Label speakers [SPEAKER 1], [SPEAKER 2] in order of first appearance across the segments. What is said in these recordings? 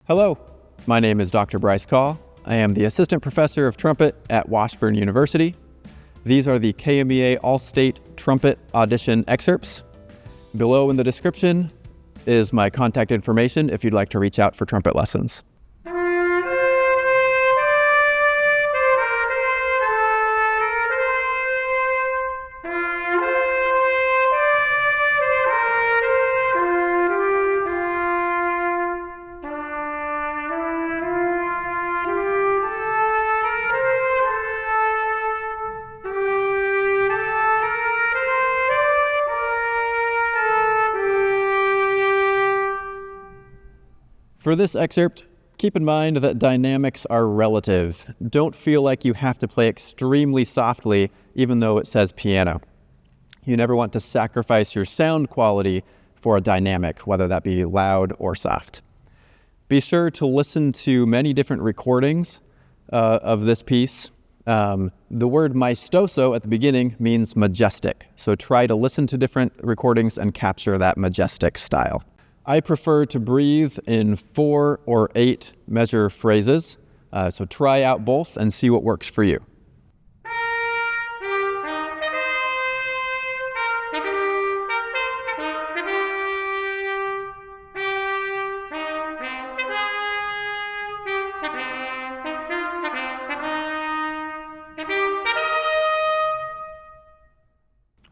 [SPEAKER 1] Hello, my name is Dr. Bryce. I am the Assistant Professor of Trumpet at Washburn University. These are the KMEA All-State Trumpet Audition excerpts. Below in the description is my contact information if you'd like to reach out for trumpet lessons. For this excerpt, keep in mind that dynamics are relative. Don't feel like you have to play extremely softly even though it says piano. You never want to sacrifice your sound quality for a dynamic, whether that be loud or soft. Be sure to listen to many different recordings of this piece. The word maestoso at the beginning means majestic, so try to listen to different recordings and capture that majestic style. I prefer to breathe in 4 or 8 measure phrases, so try out both and see what works for you.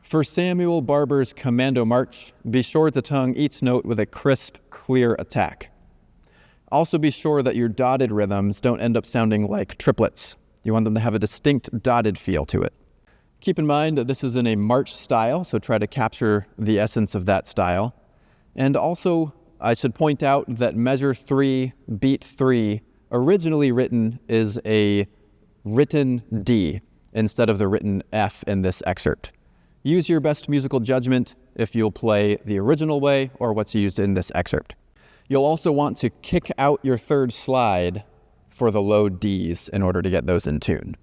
[SPEAKER 1] For Samuel Barber's Commando March, be sure to tongue each note with a crisp, clear attack. Also be sure that your dotted rhythms don't end up sounding like triplets. You want them to have a distinct dotted feel to it. Keep in mind that this is in a march style, so try to capture the essence of that style. And also, I should point out that measure 3, beat 3, originally written is a written D instead of the written F in this excerpt. Use your best musical judgment if you'll play the original way or what's used in this excerpt. You'll also want to kick out your third slide for the low Ds in order to get those in tune.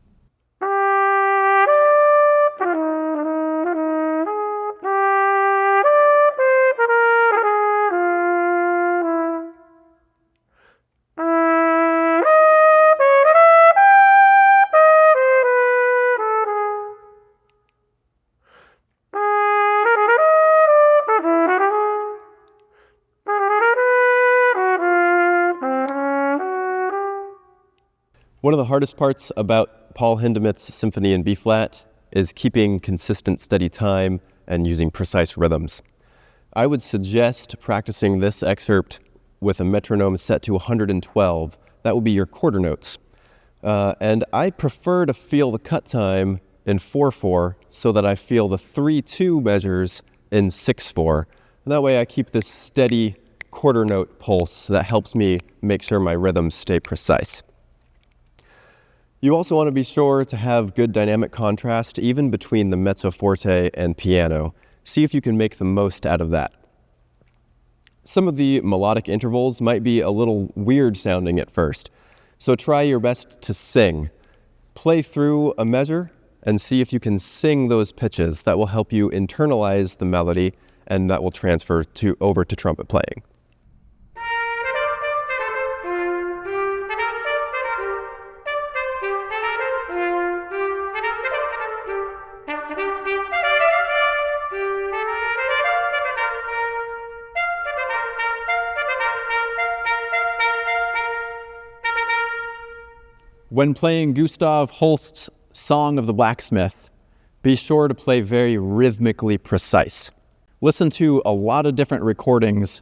[SPEAKER 2] One of the hardest parts about Paul Hindemith's Symphony in B-flat is keeping consistent, steady time and using precise rhythms. I would suggest practicing this excerpt with a metronome set to 112. That will be your quarter notes. And I prefer to feel the cut time in 4/4 so that I feel the 3/2 measures in 6/4. And that way I keep this steady quarter note pulse that helps me make sure my rhythms stay precise. You also want to be sure to have good dynamic contrast even between the mezzo forte and piano. See if you can make the most out of that. Some of the melodic intervals might be a little weird sounding at first, so try your best to sing. Play through a measure and see if you can sing those pitches. That will help you internalize the melody and that will transfer over to trumpet playing.
[SPEAKER 1] When playing Gustav Holst's Song of the Blacksmith, be sure to play very rhythmically precise. Listen to a lot of different recordings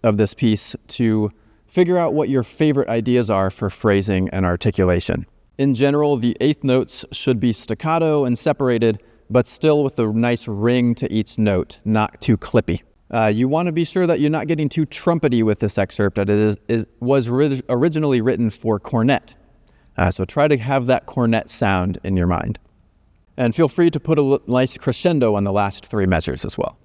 [SPEAKER 1] of this piece to figure out what your favorite ideas are for phrasing and articulation. In general, the 8th notes should be staccato and separated, but still with a nice ring to each note, not too clippy. You want to be sure that you're not getting too trumpety with this excerpt, that it was originally written for cornet. So try to have that cornet sound in your mind. And feel free to put a nice crescendo on the last 3 measures as well.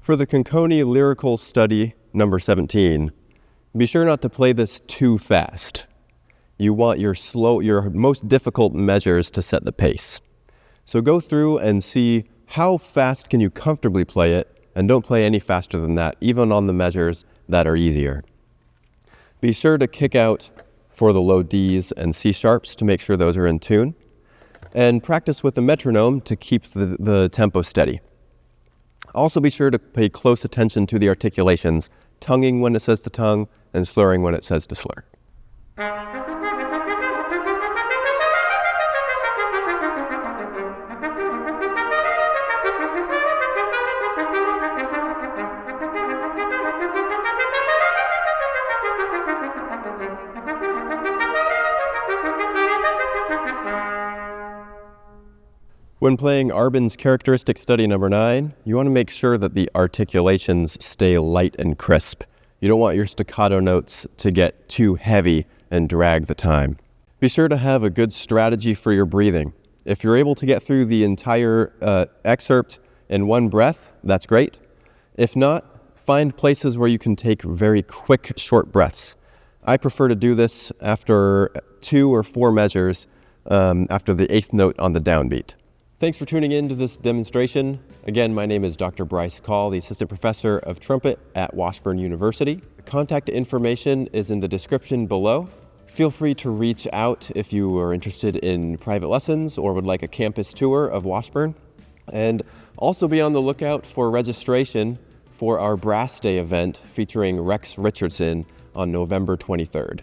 [SPEAKER 2] For the Conconi Lyrical Study No. 17, be sure not to play this too fast. You want your most difficult measures to set the pace. So go through and see how fast can you comfortably play it, and don't play any faster than that, even on the measures that are easier. Be sure to kick out for the low Ds and C sharps to make sure those are in tune, and practice with the metronome to keep the tempo steady. Also be sure to pay close attention to the articulations, tonguing when it says to tongue and slurring when it says to slur. When playing Arbin's Characteristic Study No. 9, you want to make sure that the articulations stay light and crisp. You don't want your staccato notes to get too heavy and drag the time. Be sure to have a good strategy for your breathing. If you're able to get through the entire excerpt in one breath, that's great. If not, find places where you can take very quick, short breaths. I prefer to do this after 2 or 4 measures after the 8th note on the downbeat. Thanks for tuning in to this demonstration. Again, my name is Dr. Bryce Call, the Assistant Professor of Trumpet at Washburn University. Contact information is in the description below. Feel free to reach out if you are interested in private lessons or would like a campus tour of Washburn. And also be on the lookout for registration for our Brass Day event featuring Rex Richardson on November 23rd.